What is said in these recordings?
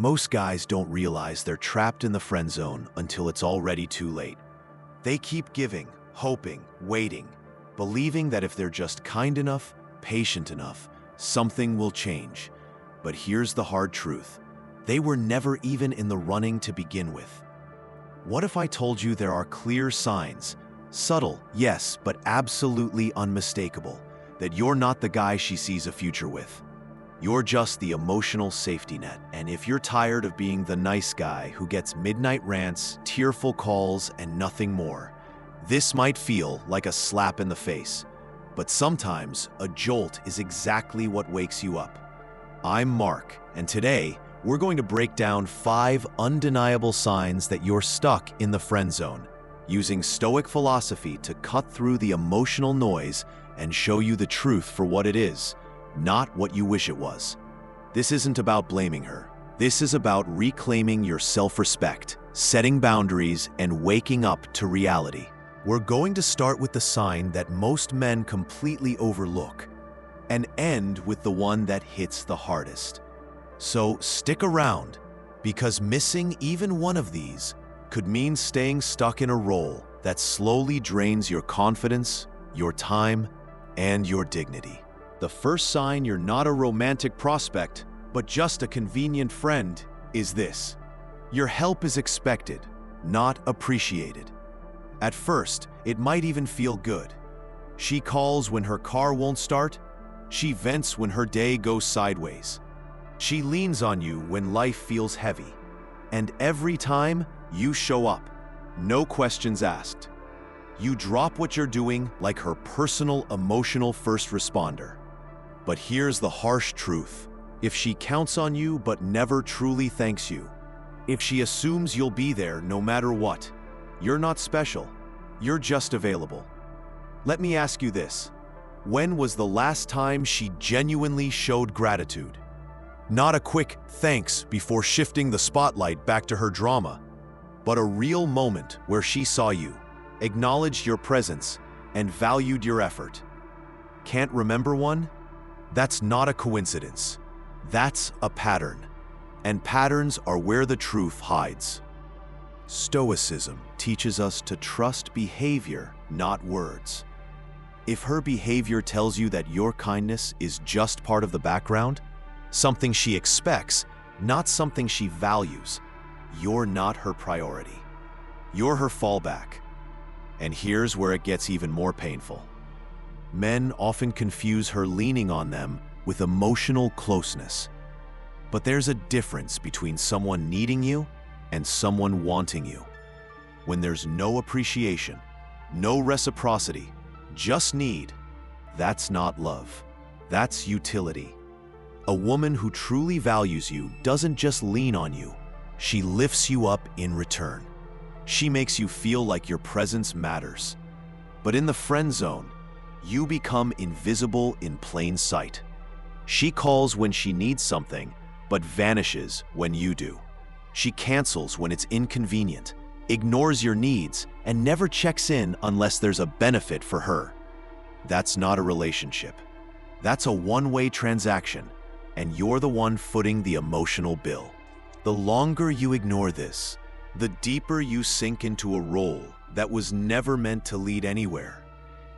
Most guys don't realize they're trapped in the friend zone until it's already too late. They keep giving, hoping, waiting, believing that if they're just kind enough, patient enough, something will change. But here's the hard truth. They were never even in the running to begin with. What if I told you there are clear signs, subtle, yes, but absolutely unmistakable, that you're not the guy she sees a future with? You're just the emotional safety net, and if you're tired of being the nice guy who gets midnight rants, tearful calls, and nothing more, this might feel like a slap in the face. But sometimes, a jolt is exactly what wakes you up. I'm Mark, and today, we're going to break down 5 undeniable signs that you're stuck in the friend zone, using Stoic philosophy to cut through the emotional noise and show you the truth for what it is, not what you wish it was. This isn't about blaming her. This is about reclaiming your self-respect, setting boundaries, and waking up to reality. We're going to start with the sign that most men completely overlook, and end with the one that hits the hardest. So stick around, because missing even one of these could mean staying stuck in a role that slowly drains your confidence, your time, and your dignity. The first sign you're not a romantic prospect, but just a convenient friend, is this. Your help is expected, not appreciated. At first, it might even feel good. She calls when her car won't start. She vents when her day goes sideways. She leans on you when life feels heavy. And every time, you show up. No questions asked. You drop what you're doing like her personal emotional first responder. But here's the harsh truth. If she counts on you but never truly thanks you, if she assumes you'll be there no matter what, you're not special. You're just available. Let me ask you this. When was the last time she genuinely showed gratitude? Not a quick thanks before shifting the spotlight back to her drama, but a real moment where she saw you, acknowledged your presence, and valued your effort. Can't remember one? That's not a coincidence. That's a pattern. And patterns are where the truth hides. Stoicism teaches us to trust behavior, not words. If her behavior tells you that your kindness is just part of the background, something she expects, not something she values, you're not her priority. You're her fallback. And here's where it gets even more painful. Men often confuse her leaning on them with emotional closeness. But there's a difference between someone needing you and someone wanting you. When there's no appreciation, no reciprocity, just need, that's not love. That's utility. A woman who truly values you doesn't just lean on you, she lifts you up in return. She makes you feel like your presence matters. But in the friend zone, you become invisible in plain sight. She calls when she needs something, but vanishes when you do. She cancels when it's inconvenient, ignores your needs, and never checks in unless there's a benefit for her. That's not a relationship. That's a one-way transaction, and you're the one footing the emotional bill. The longer you ignore this, the deeper you sink into a role that was never meant to lead anywhere.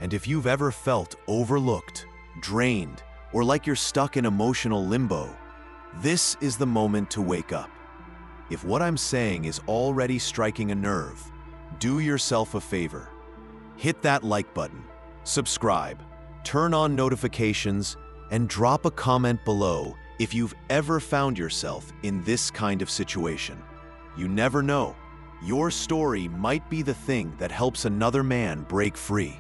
And if you've ever felt overlooked, drained, or like you're stuck in emotional limbo, this is the moment to wake up. If what I'm saying is already striking a nerve, do yourself a favor. Hit that like button, subscribe, turn on notifications, and drop a comment below if you've ever found yourself in this kind of situation. You never know. Your story might be the thing that helps another man break free.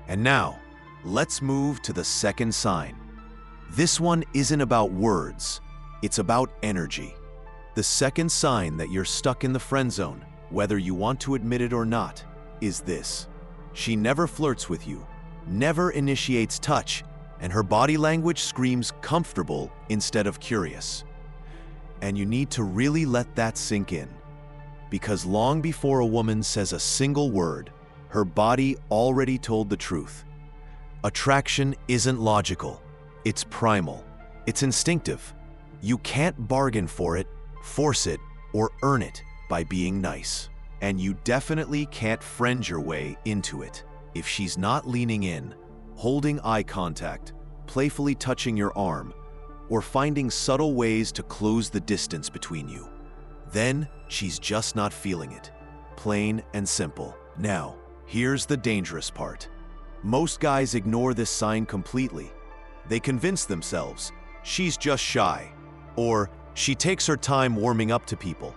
And now, let's move to the second sign. This one isn't about words, it's about energy. The second sign that you're stuck in the friend zone, whether you want to admit it or not, is this. She never flirts with you, never initiates touch, and her body language screams comfortable instead of curious. And you need to really let that sink in. Because long before a woman says a single word, her body already told the truth. Attraction isn't logical. It's primal. It's instinctive. You can't bargain for it, force it, or earn it by being nice. And you definitely can't friend your way into it. If she's not leaning in, holding eye contact, playfully touching your arm, or finding subtle ways to close the distance between you, then she's just not feeling it. Plain and simple. Now, here's the dangerous part. Most guys ignore this sign completely. They convince themselves she's just shy, or she takes her time warming up to people.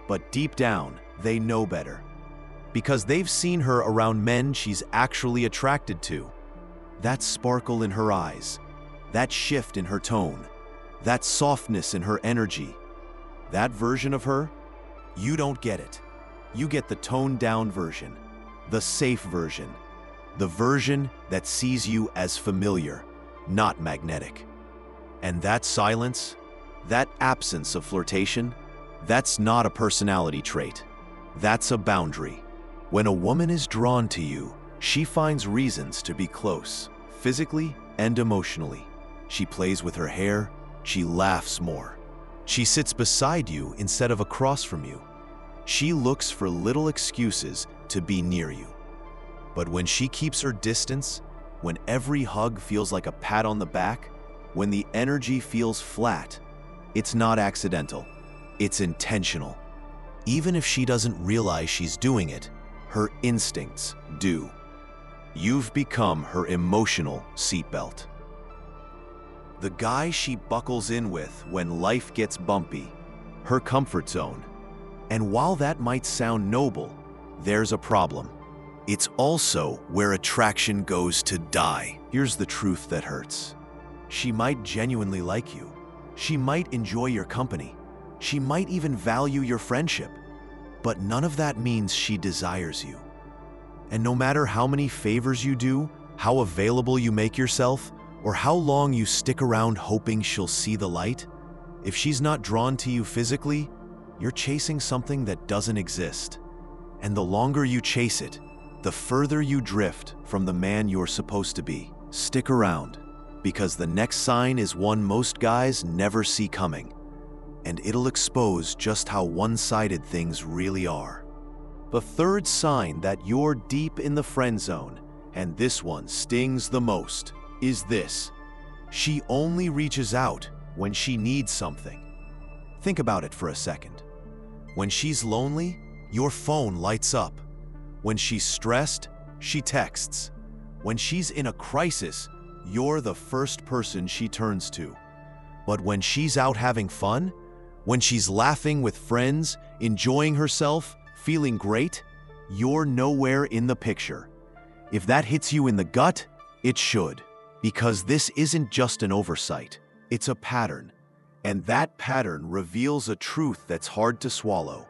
But deep down, they know better. Because they've seen her around men she's actually attracted to. That sparkle in her eyes, that shift in her tone, that softness in her energy, that version of her, you don't get it. You get the toned-down version, the safe version, the version that sees you as familiar, not magnetic. And that silence, that absence of flirtation, that's not a personality trait. That's a boundary. When a woman is drawn to you, she finds reasons to be close, physically and emotionally. She plays with her hair, she laughs more. She sits beside you instead of across from you. She looks for little excuses to be near you. But when she keeps her distance, when every hug feels like a pat on the back, when the energy feels flat, it's not accidental, it's intentional. Even if she doesn't realize she's doing it, her instincts do. You've become her emotional seatbelt. The guy she buckles in with when life gets bumpy, her comfort zone. And while that might sound noble, there's a problem. It's also where attraction goes to die. Here's the truth that hurts. She might genuinely like you. She might enjoy your company. She might even value your friendship. But none of that means she desires you. And no matter how many favors you do, how available you make yourself, or how long you stick around hoping she'll see the light, if she's not drawn to you physically, you're chasing something that doesn't exist. And the longer you chase it, the further you drift from the man you're supposed to be. Stick around, because the next sign is one most guys never see coming, and it'll expose just how one-sided things really are. The third sign that you're deep in the friend zone, and this one stings the most, is this. She only reaches out when she needs something. Think about it for a second. When she's lonely, your phone lights up. When she's stressed, she texts. When she's in a crisis, you're the first person she turns to. But when she's out having fun, when she's laughing with friends, enjoying herself, feeling great, you're nowhere in the picture. If that hits you in the gut, it should. Because this isn't just an oversight, it's a pattern. And that pattern reveals a truth that's hard to swallow.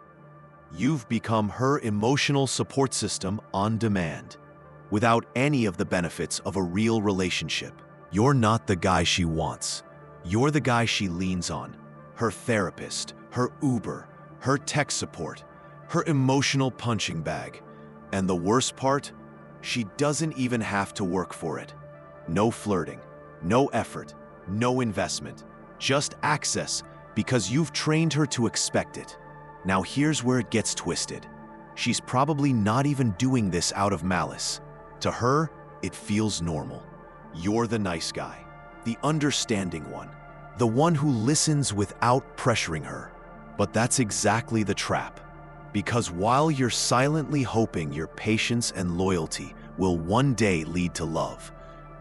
You've become her emotional support system on demand, without any of the benefits of a real relationship. You're not the guy she wants. You're the guy she leans on. Her therapist, her Uber, her tech support, her emotional punching bag. And the worst part, she doesn't even have to work for it. No flirting, no effort, no investment, just access because you've trained her to expect it. Now here's where it gets twisted. She's probably not even doing this out of malice. To her, it feels normal. You're the nice guy, the understanding one, the one who listens without pressuring her. But that's exactly the trap. Because while you're silently hoping your patience and loyalty will one day lead to love,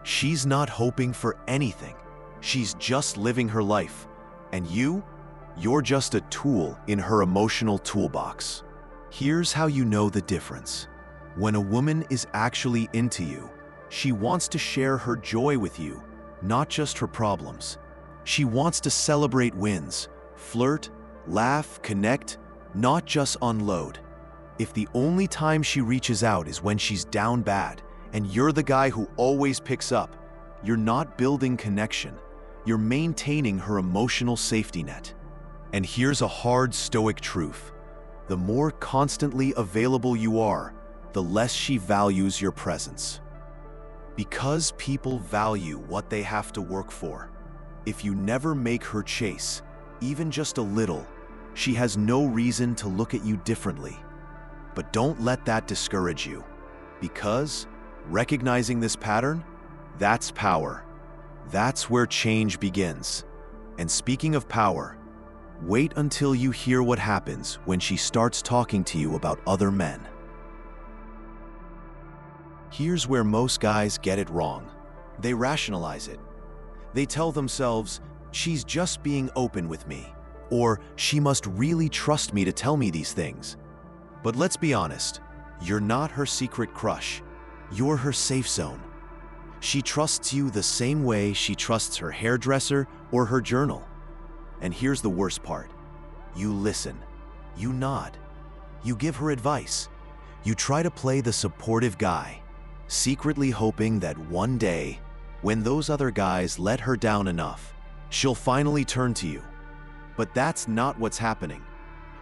she's not hoping for anything. She's just living her life. And you're just a tool in her emotional toolbox. Here's how you know the difference. When a woman is actually into you, she wants to share her joy with you, not just her problems. She wants to celebrate wins, flirt, laugh, connect, not just unload. If the only time she reaches out is when she's down bad, and you're the guy who always picks up, you're not building connection. You're maintaining her emotional safety net. And here's a hard Stoic truth. The more constantly available you are, the less she values your presence. Because people value what they have to work for. If you never make her chase, even just a little, She has no reason to look at you differently. But don't let that discourage you, because recognizing this pattern, that's power. That's where change begins. And speaking of power, wait until you hear what happens when she starts talking to you about other men. Here's where most guys get it wrong. They rationalize it. They tell themselves, she's just being open with me, or she must really trust me to tell me these things. But let's be honest, you're not her secret crush. You're her safe zone. She trusts you the same way she trusts her hairdresser or her journal. And here's the worst part. You listen. You nod. You give her advice. You try to play the supportive guy, secretly hoping that one day, when those other guys let her down enough, she'll finally turn to you. But that's not what's happening.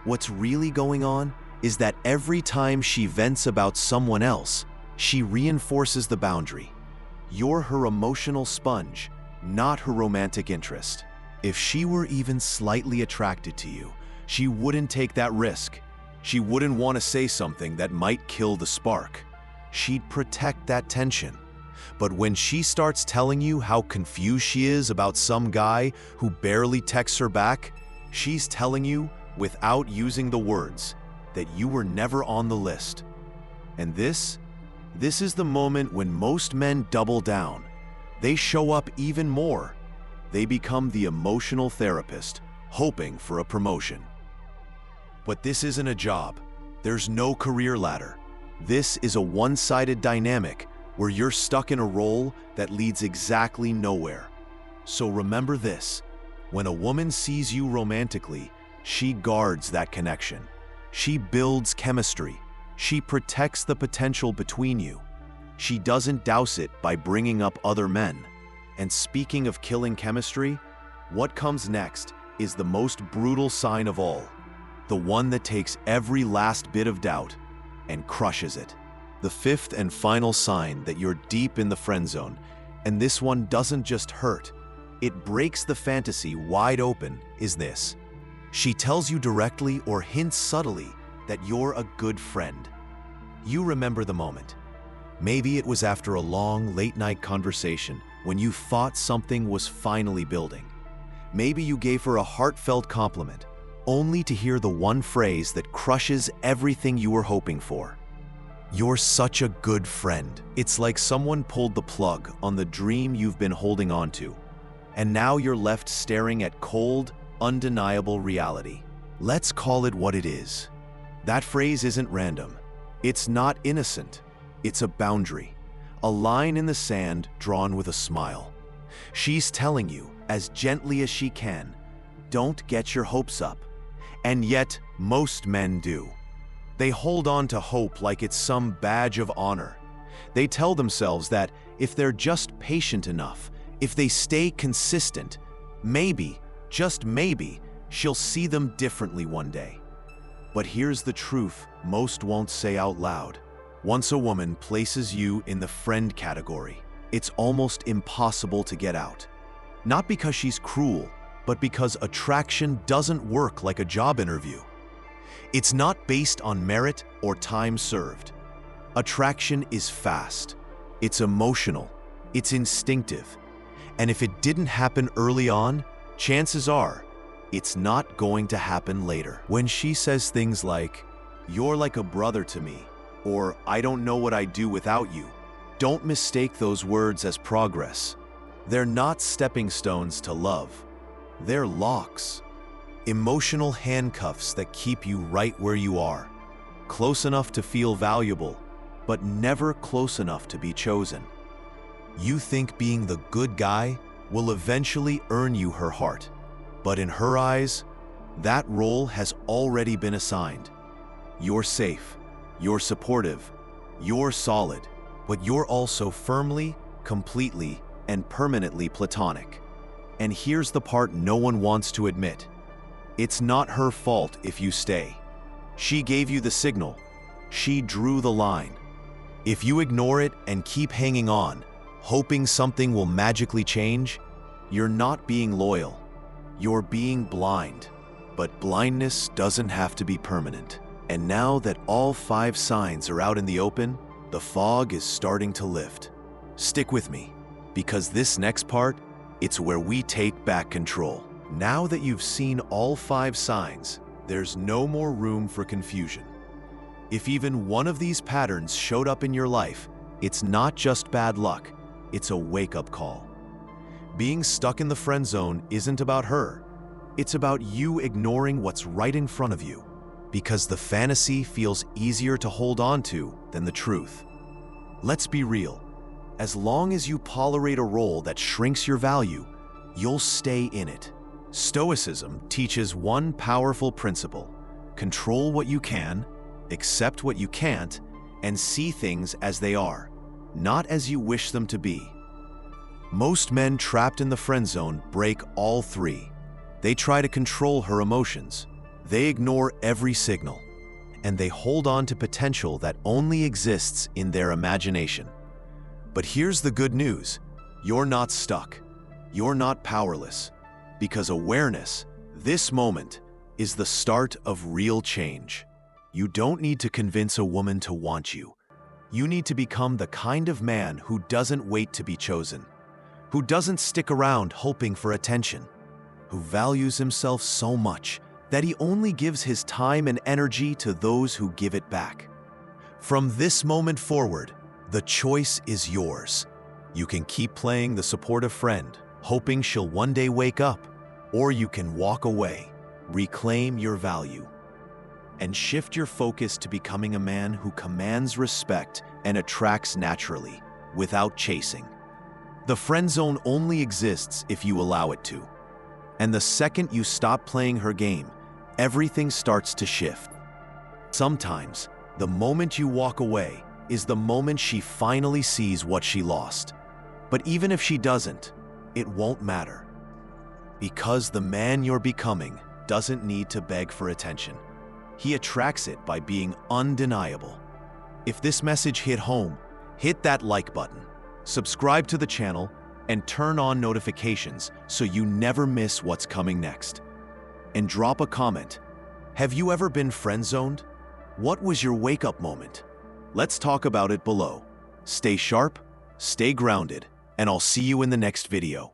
What's really going on is that every time she vents about someone else, she reinforces the boundary. You're her emotional sponge, not her romantic interest. If she were even slightly attracted to you, she wouldn't take that risk. She wouldn't want to say something that might kill the spark. She'd protect that tension. But when she starts telling you how confused she is about some guy who barely texts her back, she's telling you, without using the words, that you were never on the list. And this is the moment when most men double down. They show up even more. They become the emotional therapist, hoping for a promotion. But this isn't a job. There's no career ladder. This is a one-sided dynamic where you're stuck in a role that leads exactly nowhere. So remember this: when a woman sees you romantically, she guards that connection. She builds chemistry. She protects the potential between you. She doesn't douse it by bringing up other men. And speaking of killing chemistry, what comes next is the most brutal sign of all, the one that takes every last bit of doubt and crushes it. The fifth and final sign that you're deep in the friend zone, and this one doesn't just hurt, it breaks the fantasy wide open, is this: she tells you directly or hints subtly that you're a good friend. You remember the moment. Maybe it was after a long, late-night conversation when you thought something was finally building. Maybe you gave her a heartfelt compliment, only to hear the one phrase that crushes everything you were hoping for. You're such a good friend. It's like someone pulled the plug on the dream you've been holding on to, and now you're left staring at cold, undeniable reality. Let's call it what it is. That phrase isn't random. It's not innocent. It's a boundary, a line in the sand drawn with a smile. She's telling you, as gently as she can, don't get your hopes up. And yet, most men do. They hold on to hope like it's some badge of honor. They tell themselves that if they're just patient enough, if they stay consistent, maybe, just maybe, she'll see them differently one day. But here's the truth most won't say out loud. Once a woman places you in the friend category, it's almost impossible to get out. Not because she's cruel, but because attraction doesn't work like a job interview. It's not based on merit or time served. Attraction is fast. It's emotional. It's instinctive. And if it didn't happen early on, chances are it's not going to happen later. When she says things like, "You're like a brother to me," or "I don't know what I'd do without you," don't mistake those words as progress. They're not stepping stones to love. They're locks. Emotional handcuffs that keep you right where you are, close enough to feel valuable, but never close enough to be chosen. You think being the good guy will eventually earn you her heart, but in her eyes, that role has already been assigned. You're safe, you're supportive, you're solid, but you're also firmly, completely, and permanently platonic. And here's the part no one wants to admit. It's not her fault if you stay. She gave you the signal. She drew the line. If you ignore it and keep hanging on, hoping something will magically change, you're not being loyal. You're being blind. But blindness doesn't have to be permanent. And now that all 5 signs are out in the open, the fog is starting to lift. Stick with me, because this next part, it's where we take back control. Now that you've seen all 5 signs, there's no more room for confusion. If even one of these patterns showed up in your life, it's not just bad luck, it's a wake-up call. Being stuck in the friend zone isn't about her. It's about you ignoring what's right in front of you, because the fantasy feels easier to hold on to than the truth. Let's be real. As long as you tolerate a role that shrinks your value, you'll stay in it. Stoicism teaches one powerful principle: control what you can, accept what you can't, and see things as they are, not as you wish them to be. Most men trapped in the friend zone break all 3. They try to control her emotions. They ignore every signal. And they hold on to potential that only exists in their imagination. But here's the good news. You're not stuck. You're not powerless. Because awareness, this moment, is the start of real change. You don't need to convince a woman to want you. You need to become the kind of man who doesn't wait to be chosen, who doesn't stick around hoping for attention, who values himself so much that he only gives his time and energy to those who give it back. From this moment forward, the choice is yours. You can keep playing the supportive friend, hoping she'll one day wake up, or you can walk away, reclaim your value, and shift your focus to becoming a man who commands respect and attracts naturally, without chasing. The friend zone only exists if you allow it to. And the second you stop playing her game, everything starts to shift. Sometimes, the moment you walk away is the moment she finally sees what she lost. But even if she doesn't, it won't matter. Because the man you're becoming doesn't need to beg for attention. He attracts it by being undeniable. If this message hit home, hit that like button, subscribe to the channel, and turn on notifications so you never miss what's coming next. And drop a comment. Have you ever been friend-zoned? What was your wake-up moment? Let's talk about it below. Stay sharp, stay grounded, and I'll see you in the next video.